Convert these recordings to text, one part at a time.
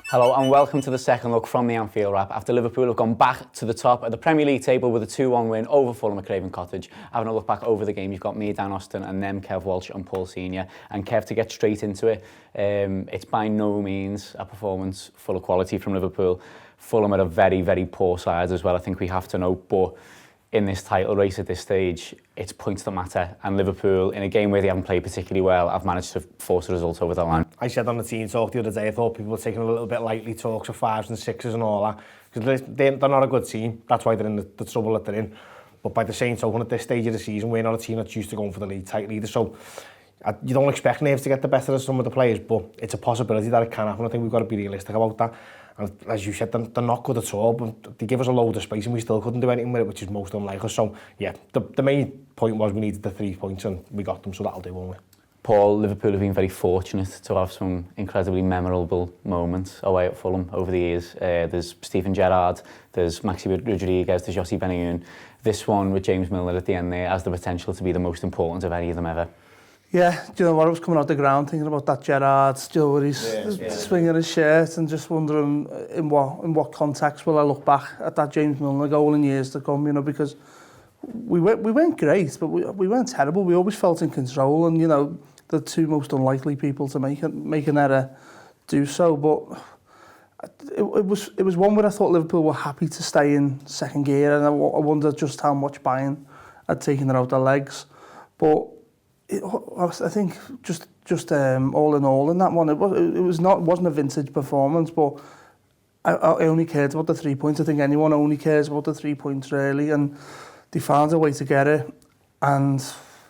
Hello and welcome to the second look from the Anfield Wrap after Liverpool have gone back to the top of the Premier League table with a 2-1 win over Fulham at Craven Cottage. Having a look back over the game, you've got me, Dan Austin, and them, Kev Walsh and Paul Senior. And Kev, to get straight into it, it's by no means a performance full of quality from Liverpool. Fulham are a very, very poor side as well, I think we have to note, but in this title race at this stage, it's points that matter, and Liverpool, in a game where they haven't played particularly well, have managed to force a result over the line. I said on the team talk the other day, I thought people were taking a little bit lightly talks of 5s and 6s and all that, because they're not a good team, that's why they're in the trouble that they're in. But by the same token, at this stage of the season, we're not a team that's used to going for the league title either, so you don't expect Nerves to get the better of some of the players, but it's a possibility that it can happen. I think we've got to be realistic about that. And as you said, they're not good at all, but they give us a load of space and we still couldn't do anything with it, which is most unlikely. So, yeah, the main point was we needed the 3 points and we got them, so that'll do, won't we? Paul, Liverpool have been very fortunate to have some incredibly memorable moments away at Fulham over the years. There's Steven Gerrard, there's Maxi Rodriguez, there's Yossi Benayoun. This one with James Milner at the end there has the potential to be the most important of any of them ever. Yeah, do you know what, I was coming out the ground thinking about that Gerrard, still where he's swinging his shirt and just wondering in what context will I look back at that James Milner goal in years to come, you know, because we weren't great, but we weren't terrible. We always felt in control, and, you know, the two most unlikely people to make an error do so, but it was one where I thought Liverpool were happy to stay in second gear, and I wondered just how much Bayern had taken it out their legs. But I think just all in all in that one, it wasn't a vintage performance, but I only cared about the 3 points. I think anyone only cares about the 3 points really, and they found a way to get it. And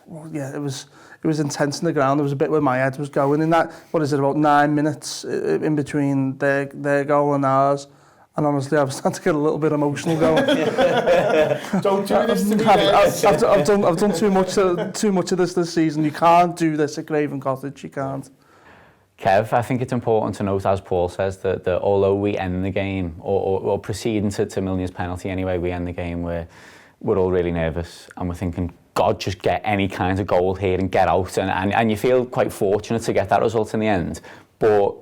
well, yeah, it was intense in the ground. There was a bit where my head was going in that. What is it, about 9 minutes in between their goal and ours? And honestly, I was starting to get a little bit emotional going. Don't do this to me. I've done too much of this season. You can't do this at Craven Cottage. You can't. Kev, I think it's important to note, as Paul says, that although we end the game, or proceeding to Milner's penalty anyway, we end the game where we're all really nervous and we're thinking, God, just get any kind of goal here and get out. And you feel quite fortunate to get that result in the end. But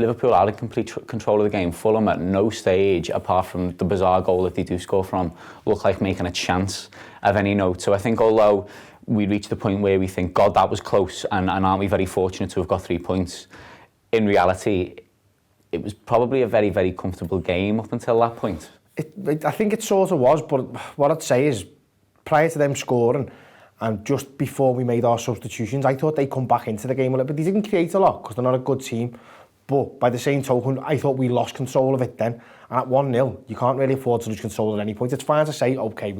Liverpool are in complete control of the game. Fulham at no stage, apart from the bizarre goal that they do score from, look like making a chance of any note. So I think although we reached the point where we think, God, that was close, and aren't we very fortunate to have got 3 points, in reality, it was probably a very, very comfortable game up until that point. I think it sort of was, but what I'd say is, prior to them scoring, and just before we made our substitutions, I thought they'd come back into the game a little bit. They didn't create a lot, because they're not a good team. But by the same token, I thought we lost control of it then. And at 1-0, you can't really afford to lose control at any point. It's fine to say, okay,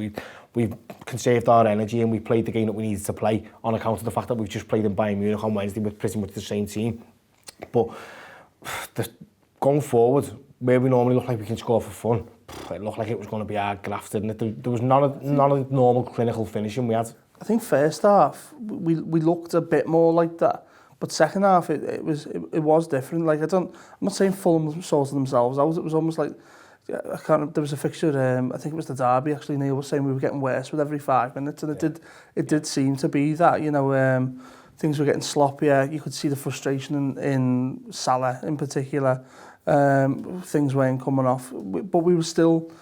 we've conserved our energy and we played the game that we needed to play on account of the fact that we've just played in Bayern Munich on Wednesday with pretty much the same team. But going forward, where we normally look like we can score for fun, it looked like it was going to be hard grafted. And there was none of normal clinical finishing we had. I think first half, we looked a bit more like that. But second half, it was different. Like I'm not saying Fulham sorted themselves out. It was almost like there was a fixture. I think it was the derby. Actually, Neil was saying we were getting worse with every 5 minutes, and it did seem to be that. You know, things were getting sloppier. You could see the frustration in Salah in particular. Things weren't coming off, but we were still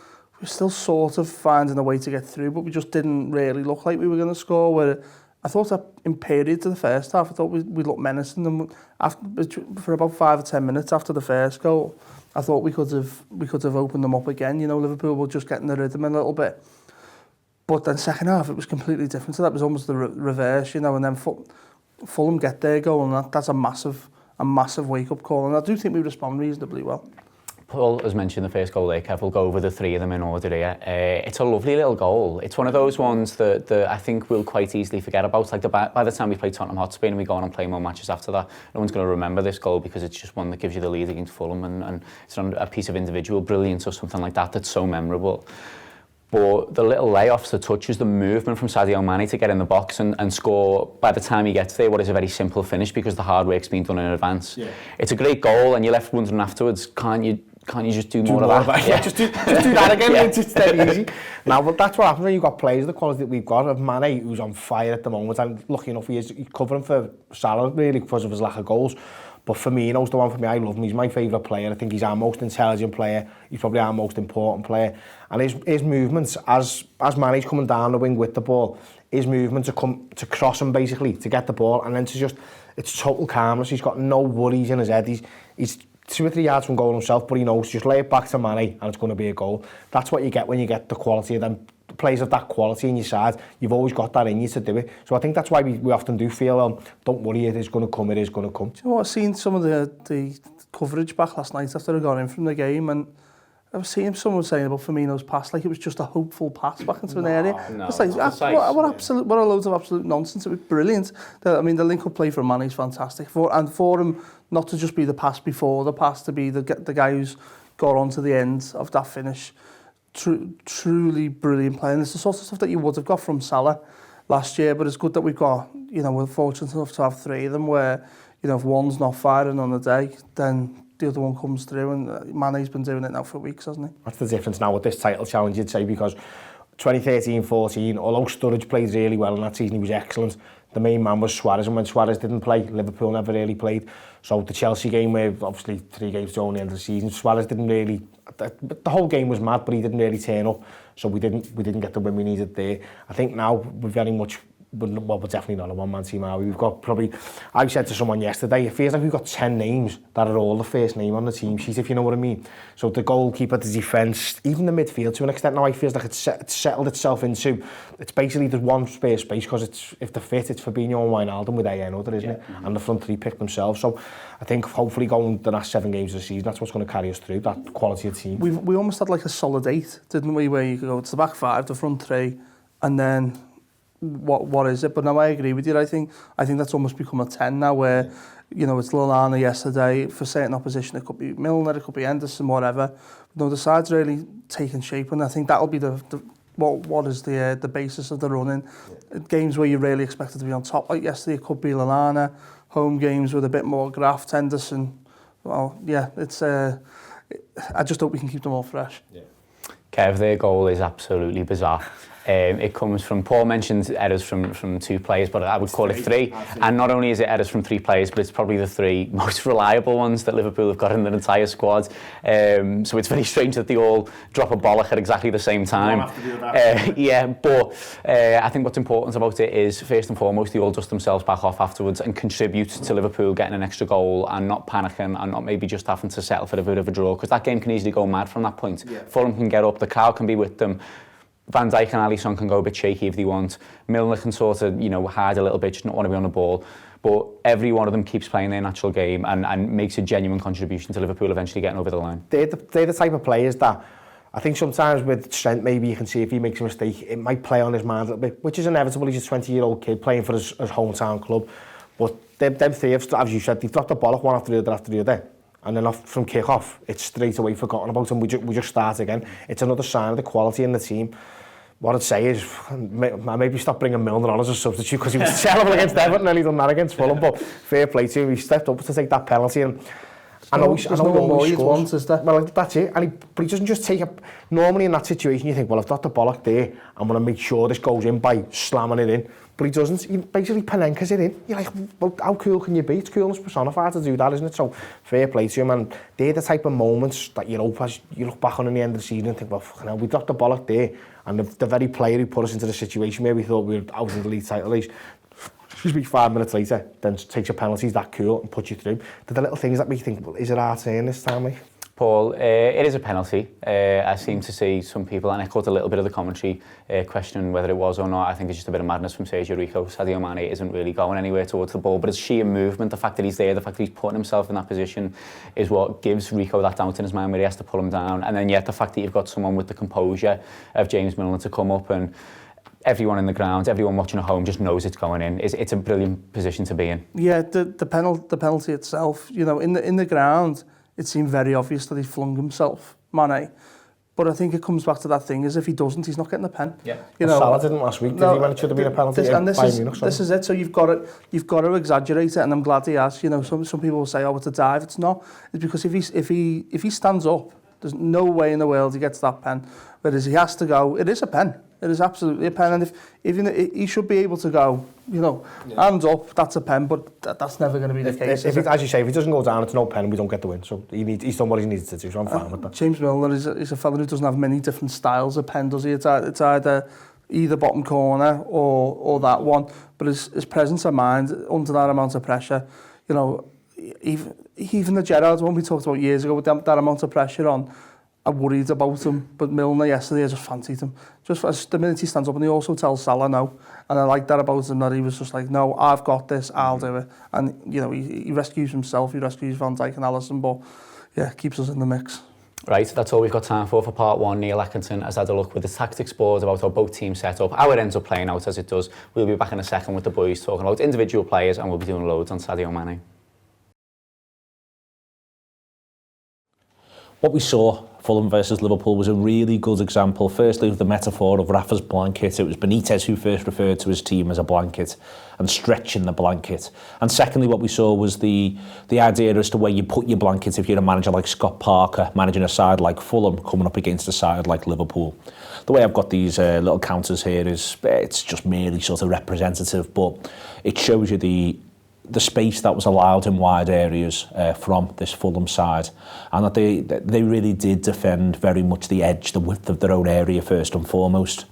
sort of finding a way to get through. But we just didn't really look like we were going to score. Where I thought that in period to the first half, I thought we looked menacing, and for about 5 or 10 minutes after the first goal, I thought we could have opened them up again. You know, Liverpool were just getting the rhythm a little bit. But then second half, it was completely different. So that was almost the reverse, you know. And then Fulham get their goal, and that's a massive wake-up call. And I do think we respond reasonably well. Paul has mentioned the first goal there, Kev. We'll go over the 3 of them in order here. It's a lovely little goal. It's one of those ones that I think we'll quite easily forget about. Like by the time we play Tottenham Hotspur and we go on and play more matches after that, no one's going to remember this goal because it's just one that gives you the lead against Fulham, and it's not a piece of individual brilliance or something like that that's so memorable. But the little layoffs, the touches, the movement from Sadio Mané to get in the box and score, by the time he gets there, what is a very simple finish because the hard work's been done in advance. Yeah. It's a great goal, and you're left wondering afterwards, can't you just do more of that? Yeah, just do that again. Yeah. It's dead easy. Now, but that's what happens when you've got players of the quality that we've got. Of Mané, who's on fire at the moment, and lucky enough he's covering for Salah really because of his lack of goals. But Firmino's the one for me. I love him. He's my favourite player. I think he's our most intelligent player. He's probably our most important player. And his movements, as Mané's coming down the wing with the ball, his movements to cross him basically, to get the ball, and then to just, it's total calmness. He's got no worries in his head. He's 2 or 3 yards from goal himself, but he knows, just lay it back to Mané and it's going to be a goal. That's what you get when you get the quality of them players of that quality in your side. You've always got that in you to do it. So I think that's why we often do feel, don't worry, it is going to come, it is going to come. Do you know what, I've seen some of the coverage back last night after I got in from the game, and I was seeing someone saying about Firmino's pass like it was just a hopeful pass back into an area. It's like, what a load of absolute nonsense. It was brilliant. I mean, the link-up play for Mané is fantastic. For him not to just be the pass before the pass, to be the guy who's got on to the end of that finish. Truly brilliant play. And it's the sort of stuff that you would have got from Salah last year, but it's good that we've got, we're fortunate enough to have 3 of them where, if one's not firing on the day, then the other one comes through, and Mané's been doing it now for weeks, hasn't he? That's the difference now with this title challenge, you'd say, because 2013-14, although Sturridge played really well in that season, he was excellent. The main man was Suarez, and when Suarez didn't play, Liverpool never really played. So the Chelsea game, where obviously 3 games to only end of the season, Suarez didn't really, the whole game was mad, but he didn't really turn up. So we didn't get the win we needed there. I think now we're very much, well, we're definitely not a one-man team, are we? We've got probably, I said to someone yesterday, it feels like we've got 10 names that are all the first name on the team sheet, if you know what I mean. So the goalkeeper, the defence, even the midfield, to an extent now, I feel like it's settled itself into, it's basically there's one spare space, because if they're fit, it's Fabinho and Wijnaldum with AN other, isn't it? And the front 3 pick themselves. So I think hopefully going the last 7 games of the season, that's what's going to carry us through, that quality of team. We almost had like a solid 8, didn't we, where you go, it's the back 5, the front 3, and then what is it? But no, I agree with you. I think that's almost become a 10 now, where it's Lallana yesterday for certain opposition. It could be Milner, it could be Henderson, whatever. But no, the side's really taken shape, and I think that'll be what is the basis of the running. Games where you really expected to be on top, like yesterday, it could be Lallana. Home games with a bit more graft, Henderson. Well, yeah, it's. I just hope we can keep them all fresh. Yeah. Kev, their goal is absolutely bizarre. It comes from, Paul mentioned errors from 2 players, but I would call it 3. And not only is it errors from 3 players, but it's probably the 3 most reliable ones that Liverpool have got in their entire squad. So it's very strange that they all drop a bollock at exactly the same time. I think what's important about it is, first and foremost, they all dust themselves back off afterwards and contribute to Liverpool getting an extra goal and not panicking and not maybe just having to settle for a bit of a draw, because that game can easily go mad from that point. Fulham can get up, the crowd can be with them. Van Dijk and Alisson can go a bit shaky if they want. Milner can sort of, hide a little bit, just not want to be on the ball. But every one of them keeps playing their natural game and makes a genuine contribution to Liverpool eventually getting over the line. They're the type of players that, I think sometimes with Trent, maybe you can see if he makes a mistake, it might play on his mind a little bit, which is inevitable. He's a 20-year-old kid playing for his hometown club. But them 3, as you said, they've dropped the ball one after the other. And then from kick-off, it's straight away forgotten about, and we just start again. It's another sign of the quality in the team. What I'd say is, maybe stop bringing Milner on as a substitute, because he was terrible against Everton and he done that against Fulham, but fair play to him. He stepped up to take that penalty, and I know he scores. Is there? Well, that's it. But he doesn't just take it. Normally in that situation, you think, well, I've got the bollock there, I'm going to make sure this goes in by slamming it in. But he doesn't. He basically Panenkes it in. You're like, well, how cool can you be? It's coolness personified to do that, isn't it? So fair play to him. And they're the type of moments that you hope as you look back on in the end of the season and think, well, fucking hell, we dropped the bollock there. And the very player who put us into the situation where we thought we were out in the league title race, 5 minutes later, then takes your penalties, that cool, and puts you through. They're the little things that make you think, well, is it our turn this time, mate? Paul, it is a penalty. I seem to see some people, and I caught a little bit of the commentary questioning whether it was or not. I think it's just a bit of madness from Sergio Rico. Sadio Mané isn't really going anywhere towards the ball, but it's sheer movement. The fact that he's there, the fact that he's putting himself in that position is what gives Rico that doubt in his mind where he has to pull him down. And then yet the fact that you've got someone with the composure of James Milner to come up, and everyone in the ground, everyone watching at home just knows it's going in. It's a brilliant position to be in. Yeah, the penalty itself, in the ground, it seemed very obvious that he flung himself, Mané. But I think it comes back to that thing, is if he doesn't, he's not getting the pen. Yeah. Salah didn't last week, did he, when it should have been a penalty? This is it. So you've got to exaggerate it, and I'm glad he has. Some people will say, oh, it's a dive. It's not. It's because if he stands up, there's no way in the world he gets that pen. Whereas he has to go, it is a pen. It is absolutely a pen, and if he should be able to go, you know, hands up, that's a pen, but that's never going to be the case. As you say, if he doesn't go down, it's no pen, and we don't get the win. So he's done what he needs to do, so I'm fine with that. James Milner is a fella who doesn't have many different styles of pen, does he? It's either bottom corner or that one, but his presence of mind under that amount of pressure, you know, even the Gerrard one we talked about years ago with that amount of pressure on, I worried about him, but Milner yesterday, I just fancied him. Just as the minute he stands up, and he also tells Salah no, and I like that about him, that he was just like, no, I've got this, I'll do it. And, you know, he rescues himself, he rescues Van Dijk and Alisson, but yeah, keeps us in the mix. Right, that's all we've got time for part one. Neil Atkinson has had a look with the tactics board about how both teams set up, how it ends up playing out as it does. We'll be back in a second with the boys talking about individual players, and we'll be doing loads on Sadio Mané. What we saw, Fulham versus Liverpool, was a really good example. Firstly, of the metaphor of Rafa's blanket. It was Benitez who first referred to his team as a blanket and stretching the blanket. And secondly, what we saw was the idea as to where you put your blanket if you're a manager like Scott Parker, managing a side like Fulham, coming up against a side like Liverpool. The way I've got these little counters here is, it's just merely sort of representative, but it shows you the space that was allowed in wide areas from this Fulham side, and that they really did defend very much the edge, the width of their own area first and foremost.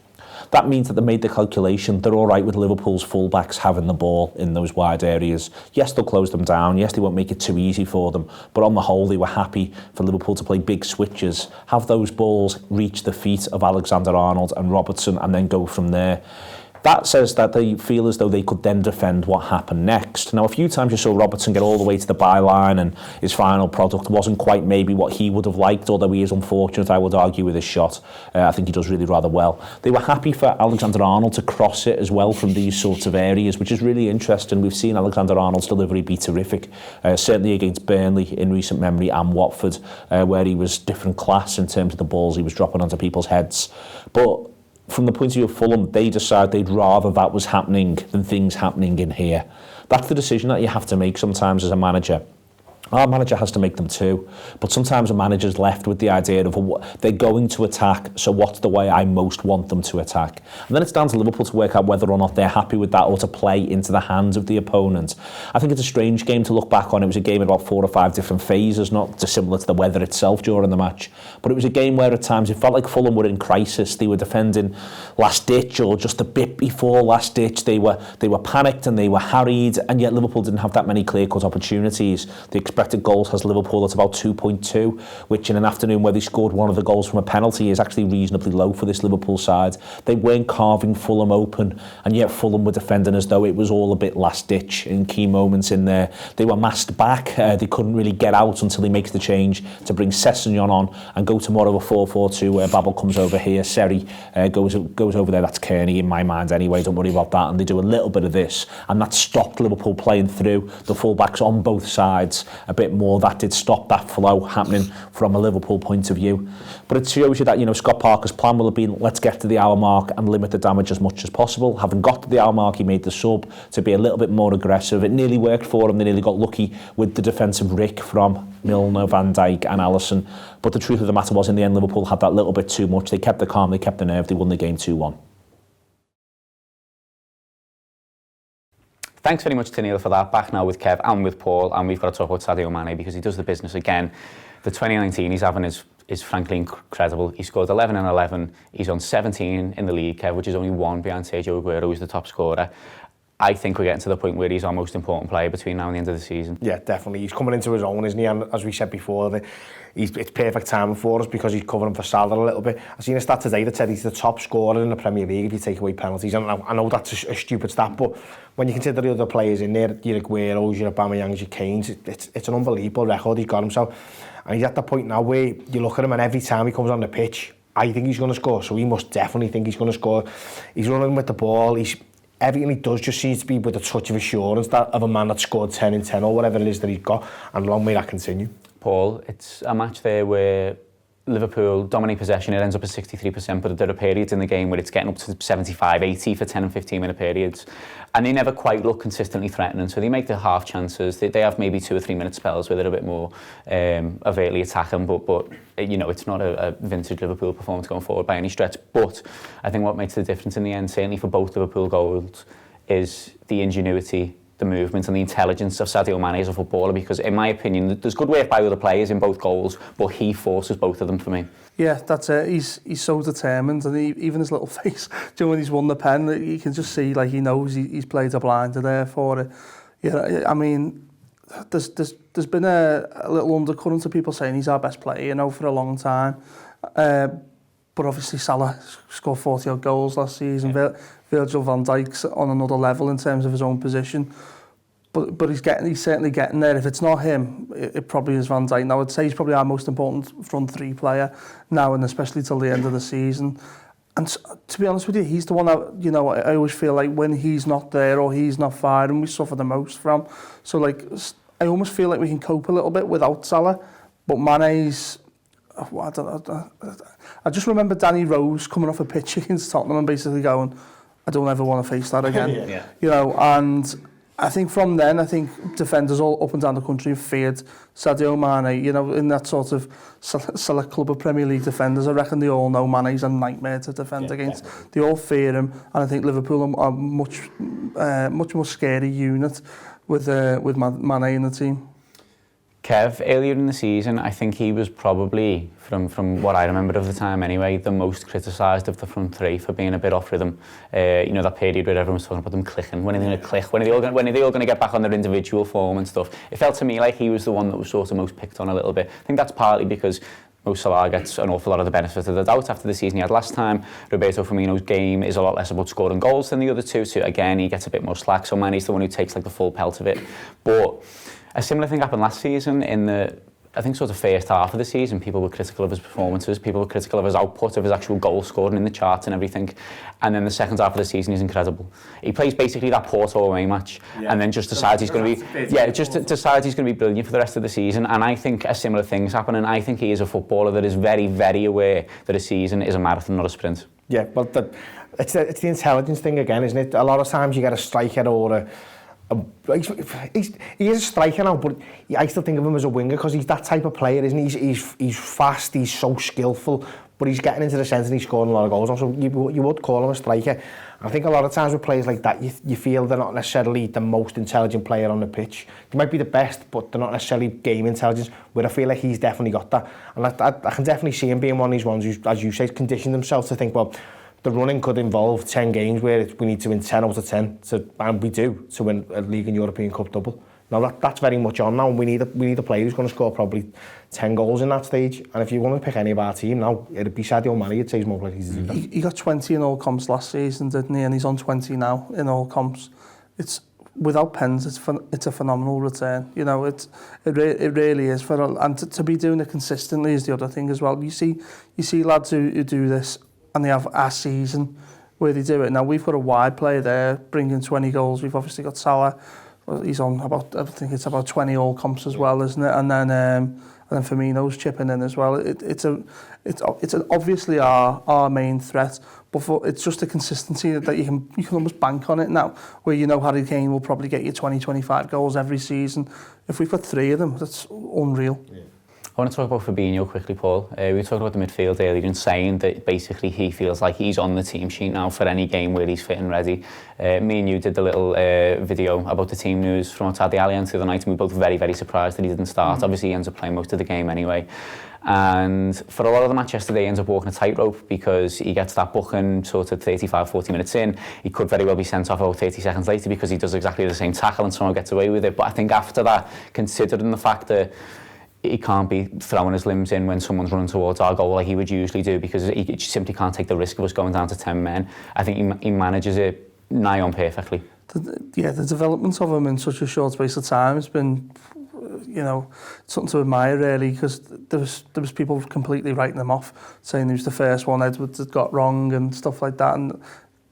That means that they made the calculation. They're all right with Liverpool's fullbacks having the ball in those wide areas. Yes, they'll close them down. Yes, they won't make it too easy for them. But on the whole, they were happy for Liverpool to play big switches, have those balls reach the feet of Alexander-Arnold and Robertson, and then go from there. That says that they feel as though they could then defend what happened next. Now, a few times you saw Robertson get all the way to the byline, and his final product wasn't quite maybe what he would have liked, although he is unfortunate, I would argue, with his shot. I think he does really rather well. They were happy for Alexander-Arnold to cross it as well from these sorts of areas, which is really interesting. We've seen Alexander-Arnold's delivery be terrific, certainly against Burnley in recent memory, and Watford, where he was different class in terms of the balls he was dropping onto people's heads. But from the point of view of Fulham, they decide they'd rather that was happening than things happening in here. That's the decision that you have to make sometimes as a manager. Our manager has to make them too, but sometimes a manager's left with the idea of they're going to attack, so what's the way I most want them to attack? And then it's down to Liverpool to work out whether or not they're happy with that, or to play into the hands of the opponent. I think it's a strange game to look back on. It was a game in about 4 or 5 different phases, not dissimilar to the weather itself during the match, but it was a game where at times it felt like Fulham were in crisis. They were defending last ditch, or just a bit before last ditch. They were panicked and they were harried, and yet Liverpool didn't have that many clear-cut opportunities. The expected goals has Liverpool at about 2.2, which in an afternoon where they scored one of the goals from a penalty is actually reasonably low for this Liverpool side. They weren't carving Fulham open, and yet Fulham were defending as though it was all a bit last ditch in key moments in there. They were masked back. They couldn't really get out until he makes the change to bring Sessegnon on and go to more of a 4-4-2 where Babel comes over here, Seri goes over there. That's Kearney in my mind anyway, don't worry about that. And they do a little bit of this, and that stopped Liverpool playing through the fullbacks on both sides a bit more. That did stop that flow happening from a Liverpool point of view. But it shows you that, you know, Scott Parker's plan will have been, let's get to the hour mark and limit the damage as much as possible. Having got to the hour mark, he made the sub to be a little bit more aggressive. It nearly worked for him. They nearly got lucky with the defensive rick from Milner, Van Dijk and Alisson. But the truth of the matter was, in the end, Liverpool had that little bit too much. They kept the calm, they kept the nerve, they won the game 2-1. Thanks very much to Neil for that. Back now with Kev and with Paul, and we've got to talk about Sadio Mané because he does the business again. The 2019 he's having is frankly incredible. He scored 11 and 11. He's on 17 in the league, Kev, which is only 1 behind Sergio Aguero, who's the top scorer. I think we're getting to the point where he's our most important player between now and the end of the season. Yeah, definitely. He's coming into his own, isn't he? And as we said before, it's perfect timing for us because he's covering for Salah a little bit. I've seen a stat today that said he's the top scorer in the Premier League if you take away penalties. And I know that's a stupid stat, but when you consider the other players in there, your Agueros, your Aubameyangs, your Kanes, it's an unbelievable record he's got himself. And he's at the point now where you look at him and every time he comes on the pitch, I think he's going to score. So he must definitely think he's going to score. He's running with the ball. Everything he does just seems to be with a touch of assurance that of a man that scored 10 in 10 or whatever it is that he's got, and long may that continue. Paul, it's a match there where Liverpool dominate possession, it ends up at 63%, but there are periods in the game where it's getting up to 75, 80 for 10 and 15 minute periods. And they never quite look consistently threatening, so they make the half chances. They have maybe 2 or 3 minute spells where they're a bit more overtly attacking, but you know, it's not a vintage Liverpool performance going forward by any stretch. But I think what makes the difference in the end, certainly for both Liverpool goals, is the ingenuity, the movement and the intelligence of Sadio Mané as a footballer, because in my opinion there's good work by other players in both goals, but he forces both of them for me. Yeah, that's it. He's so determined, and even his little face, you know, when he's won the pen, you can just see like he knows he's played a blinder there for it. Yeah, I mean, there's been a little undercurrent of people saying he's our best player, you know, for a long time. But obviously Salah scored 40 odd goals last season. Yeah. Virgil van Dijk's on another level in terms of his own position. But he's certainly getting there. If it's not him, it probably is Van Dijk. Now I'd say he's probably our most important front three player now, and especially till the end of the season. And to be honest with you, he's the one that, you know, I always feel like when he's not there or he's not firing, we suffer the most from. So like, I almost feel like we can cope a little bit without Salah. But Mané's, I just remember Danny Rose coming off a pitch against Tottenham and basically going, I don't ever want to face that again. Yeah. You know, and I think from then, I think defenders all up and down the country have feared Sadio Mané. You know, in that sort of select club of Premier League defenders, I reckon they all know Mané's a nightmare to defend against. Definitely. They all fear him, and I think Liverpool are much more scary unit with Mané in the team. Kev, earlier in the season, I think he was probably, from what I remember of the time anyway, the most criticised of the front three for being a bit off rhythm. You know, that period where everyone was talking about them clicking. When are they going to click? When are they all going to get back on their individual form and stuff? It felt to me like he was the one that was sort of most picked on a little bit. I think that's partly because Mo Salah gets an awful lot of the benefit of the doubt after the season he had last time. Roberto Firmino's game is a lot less about scoring goals than the other two, so again, he gets a bit more slack. So Mané's the one who takes like the full pelt of it. But a similar thing happened last season in the, I think, sort of first half of the season. People were critical of his performances, people were critical of his output, of his actual goal scoring in the charts and everything. And then the second half of the season, he's incredible. He plays basically that Porto away match, and then just decides he's going to be, decides he's going to be brilliant for the rest of the season. And I think a similar thing's happening. I think he is a footballer that is very, very aware that a season is a marathon, not a sprint. Yeah, but it's the intelligence thing again, isn't it? A lot of times you get a striker or he is a striker now, but I still think of him as a winger because he's that type of player, isn't he? He's fast, he's so skillful, but he's getting into the centre and he's scoring a lot of goals. Also, you would call him a striker. I think a lot of times with players like that, you feel they're not necessarily the most intelligent player on the pitch. They might be the best, but they're not necessarily game intelligence, where I feel like he's definitely got that. And I can definitely see him being one of these ones who, as you say, conditioned himself to think, well, the running could involve 10 games where we need to win 10 out of 10, and we do, to win a League and European Cup double. Now that's very much on now, and we need a player who's going to score probably 10 goals in that stage. And if you want to pick any of our team now, it'd be Sadio Mané. I'd say he's more likely to do that. He got 20 in all comps last season, didn't he? And he's on 20 now in all comps. It's without pens, it's a phenomenal return. You know, it really is. And to be doing it consistently is the other thing as well. You see lads who do this, and they have a season where they do it. Now, we've got a wide player there, bringing 20 goals. We've obviously got Salah. He's on I think it's about 20 all comps as well, isn't it? And then Firmino's chipping in as well. It's obviously our main threat, but it's just a consistency that you can almost bank on it now, where you know Harry Kane will probably get you 20-25 goals every season. If we've got 3 of them, that's unreal. Yeah. I want to talk about Fabinho quickly, Paul. We were talking about the midfield earlier and saying that basically he feels like he's on the team sheet now for any game where he's fit and ready. Me and you did the little video about the team news from outside the Allianz the other night, and we were both very, very surprised that he didn't start. Obviously, he ends up playing most of the game anyway. And for a lot of the match yesterday, he ends up walking a tightrope because he gets that booking sort of 35-40 minutes in. He could very well be sent off about 30 seconds later because he does exactly the same tackle and somehow gets away with it. But I think after that, considering the fact that he can't be throwing his limbs in when someone's running towards our goal like he would usually do, because he simply can't take the risk of us going down to 10 men. I think he manages it nigh on perfectly. The development of him in such a short space of time has been, you know, something to admire really, because there was people completely writing him off, saying he was the first one Edwards had got wrong and stuff like that, and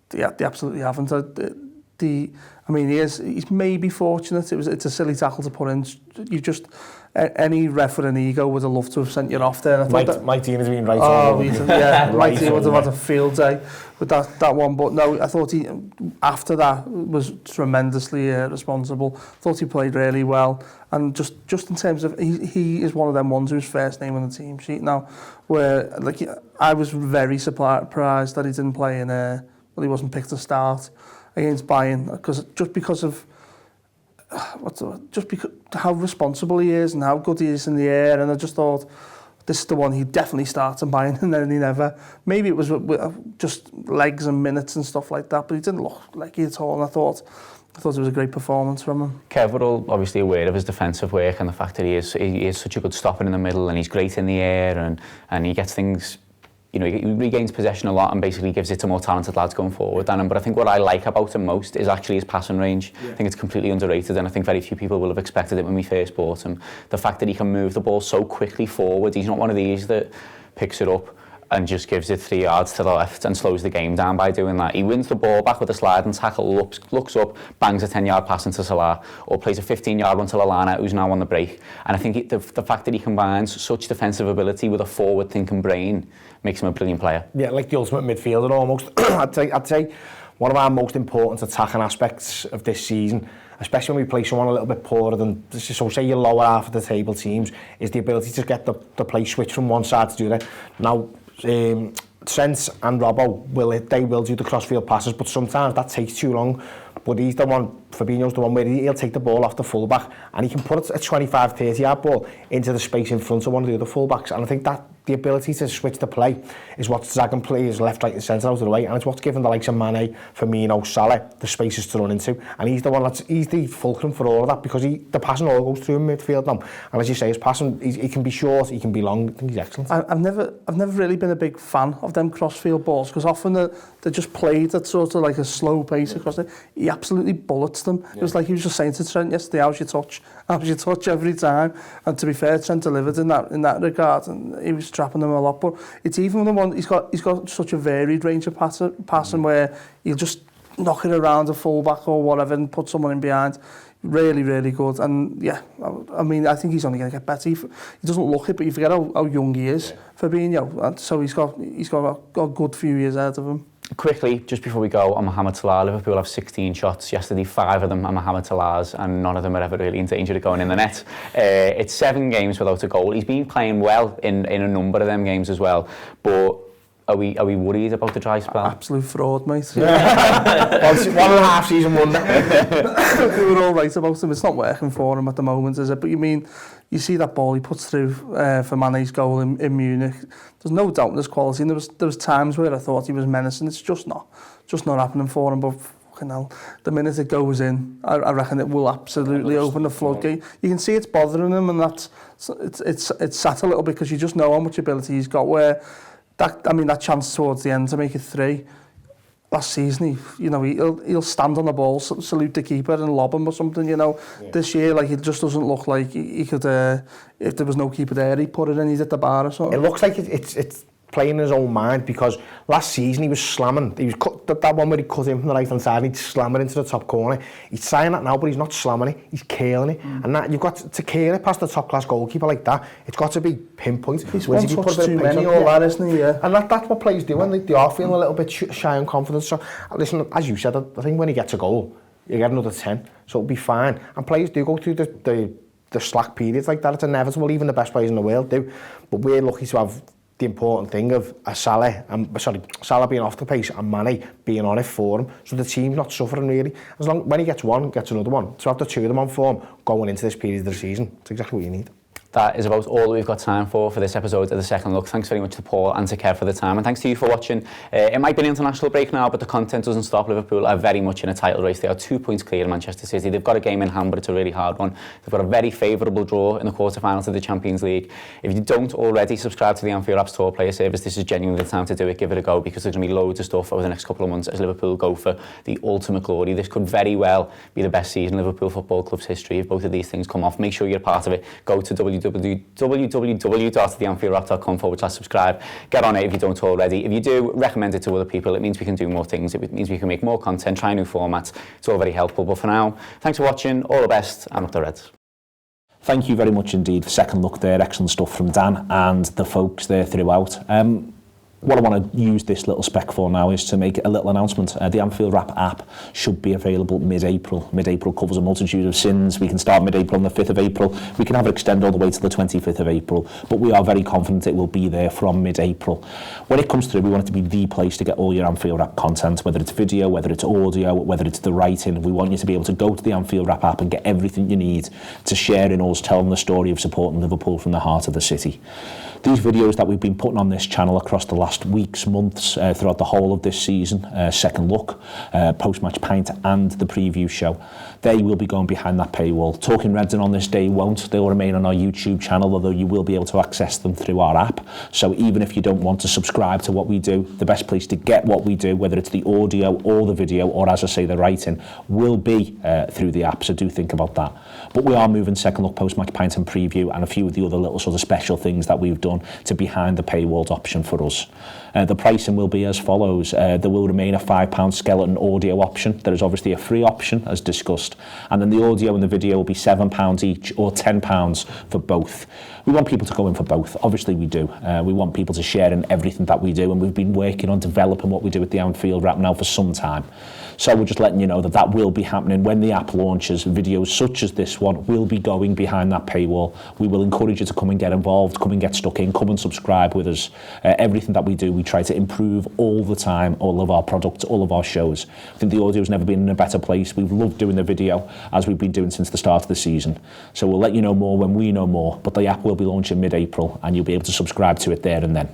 they absolutely haven't. he's maybe fortunate. It's a silly tackle to put in. Any ref with an ego would have loved to have sent you off there. My team has been right. My team would have had a field day with that one. But no, I thought he, after that, was tremendously responsible. Thought he played really well. And just in terms of, he is one of them ones whose first name on the team sheet now, where I was very surprised that he didn't play he wasn't picked to start against Bayern, because of how responsible he is and how good he is in the air, and I just thought this is the one he definitely starts in Bayern, and then he never. Maybe it was just legs and minutes and stuff like that, but he didn't look like he at all, and I thought it was a great performance from him. Kev, we're all obviously aware of his defensive work and the fact that he is such a good stopper in the middle, and he's great in the air, and he gets things. He regains possession a lot and basically gives it to more talented lads going forward than him. But I think what I like about him most is actually his passing range. Yeah. I think it's completely underrated, and I think very few people will have expected it when we first bought him. The fact that he can move the ball so quickly forward, he's not one of these that picks it up and just gives it 3 yards to the left and slows the game down by doing that. He wins the ball back with a sliding tackle, looks up, bangs a 10-yard pass into Salah, or plays a 15-yard one to Lallana, who's now on the break. And I think the fact that he combines such defensive ability with a forward-thinking brain makes him a brilliant player. Yeah, like the ultimate midfielder almost. I'd say one of our most important attacking aspects of this season, especially when we play someone a little bit poorer than, so say your lower half of the table teams, is the ability to get the play switch from one side to the other. Now, Trent and Robbo will do the crossfield passes, but sometimes that takes too long. But he's the one, Fabinho's the one where he'll take the ball off the fullback and he can put a 25-30 yard ball into the space in front of one of the other fullbacks. And I think that the ability to switch the play is what's zagging players left, right and centre out of the way, and it's what's given the likes of Mané, Firmino, Salah the spaces to run into. And he's the fulcrum for all of that, because the passing all goes through in midfield now. And as you say, his passing, he can be short, he can be long. I think he's excellent. I've never really been a big fan of them crossfield balls, because often they're just played at sort of like a slow pace across it. He absolutely bullets them. Yeah. It was like he was just saying to Trent yesterday, how's your touch every time. And to be fair, Trent delivered in that regard, and he was trapping them a lot. But it's even the one, he's got such a varied range of passing where he'll just knock it around a fullback or whatever and put someone in behind. Really, really good. And yeah, I mean, I think he's only going to get better. He doesn't look it, but you forget how young he is, Fabinho. And so he's got a good few years ahead of him. Quickly, just before we go, on Mohamed Salah, Liverpool have 16 shots. Yesterday, 5 of them are Mohamed Salah's, and none of them are ever really in danger of going in the net. It's 7 games without a goal. He's been playing well in a number of them games as well, but are we worried about the dry spell? Absolute fraud, mate. Yeah. 1.5 season wonder. We were all right about him. It's not working for him at the moment, is it? But you see that ball he puts through for Mané's goal in Munich. There's no doubt in his quality, and there was times where I thought he was menacing. It's just not happening for him. But fucking hell, the minute it goes in, I reckon it will absolutely open the floodgate. You can see it's bothering him, and it's sat a little bit, because you just know how much ability he's got. Where that chance towards the end to make it 3. Last season, he'll stand on the ball, salute the keeper and lob him or something, Yeah. This year, like, it just doesn't look like he could, if there was no keeper there, he'd put it in, he's at the bar or something. It looks like it's playing in his own mind, because last season he was slamming. He was that one where he cut in from the right-hand side and he'd slam it into the top corner. He's trying that now, but he's not slamming it, he's curling it. And that, you've got to curl it past the top-class goalkeeper like that. It's got to be pinpoint. He's one touch too many, all that, isn't he? Yeah. And that's what players do when they are feeling a little bit shy and confident. So, listen, as you said, I think when he gets a goal, you get another 10, so it'll be fine. And players do go through the slack periods like that. It's inevitable, even the best players in the world do. But we're lucky to have the important thing of Salah being off the pace and Mané being on it for him, so the team's not suffering really. When he gets one, gets another one. To have the 2 of them on form going into this period of the season, it's exactly what you need. That is about all that we've got time for this episode of The Second Look. Thanks very much to Paul and to Kev for the time, and thanks to you for watching. It might be an international break now, but the content doesn't stop. Liverpool are very much in a title race. They are 2 points clear of Manchester City. They've got a game in hand, but it's a really hard one. They've got a very favourable draw in the quarter-finals of the Champions League. If you don't already subscribe to the Anfield Wrap Store player service, this is genuinely the time to do it. Give it a go, because there's going to be loads of stuff over the next couple of months as Liverpool go for the ultimate glory. This could very well be the best season in Liverpool Football Club's history if both of these things come off. Make sure you're a part of it. Go to www.theanfieldwrap.com/subscribe. Get on it if you don't already. If you do, recommend it to other people. It means we can do more things. It means we can make more content, try new formats. It's all very helpful. But for now, thanks for watching. All the best, and up the Reds. Thank you very much indeed for second look there. Excellent stuff from Dan and the folks there throughout. What I want to use this little spec for now is to make a little announcement. The Anfield Wrap app should be available mid-April. Mid-April covers a multitude of sins. We can start mid-April on the 5th of April. We can have it extend all the way to the 25th of April. But we are very confident it will be there from mid-April. When it comes through, we want it to be the place to get all your Anfield Wrap content, whether it's video, whether it's audio, whether it's the writing. We want you to be able to go to the Anfield Wrap app and get everything you need to share in us telling the story of supporting Liverpool from the heart of the city. These videos that we've been putting on this channel across the last weeks, months, throughout the whole of this season, second look, post-match pint and the preview show, they will be going behind that paywall. Talking Reds and On This Day won't. They'll remain on our YouTube channel, although you will be able to access them through our app. So even if you don't want to subscribe to what we do, the best place to get what we do, whether it's the audio or the video, or as I say, the writing, will be through the app. So do think about that. But we are moving second look, post-match pint and preview and a few of the other little sort of special things that we've done to behind the paywalled option for us. The pricing will be as follows. There will remain a £5 skeleton audio option. There is obviously a free option as discussed, and then the audio and the video will be £7 each or £10 for both. We want people to go in for both. Obviously we do. We want people to share in everything that we do, and we've been working on developing what we do at the Anfield Wrap now for some time. So we're just letting you know that that will be happening when the app launches. Videos such as this one will be going behind that paywall. We will encourage you to come and get involved, come and get stuck in, come and subscribe with us. Everything that we do, we try to improve all the time, all of our products, all of our shows. I think the audio's never been in a better place. We've loved doing the video, as we've been doing since the start of the season. So we'll let you know more when we know more, but the app will be launching mid-April, and you'll be able to subscribe to it there and then.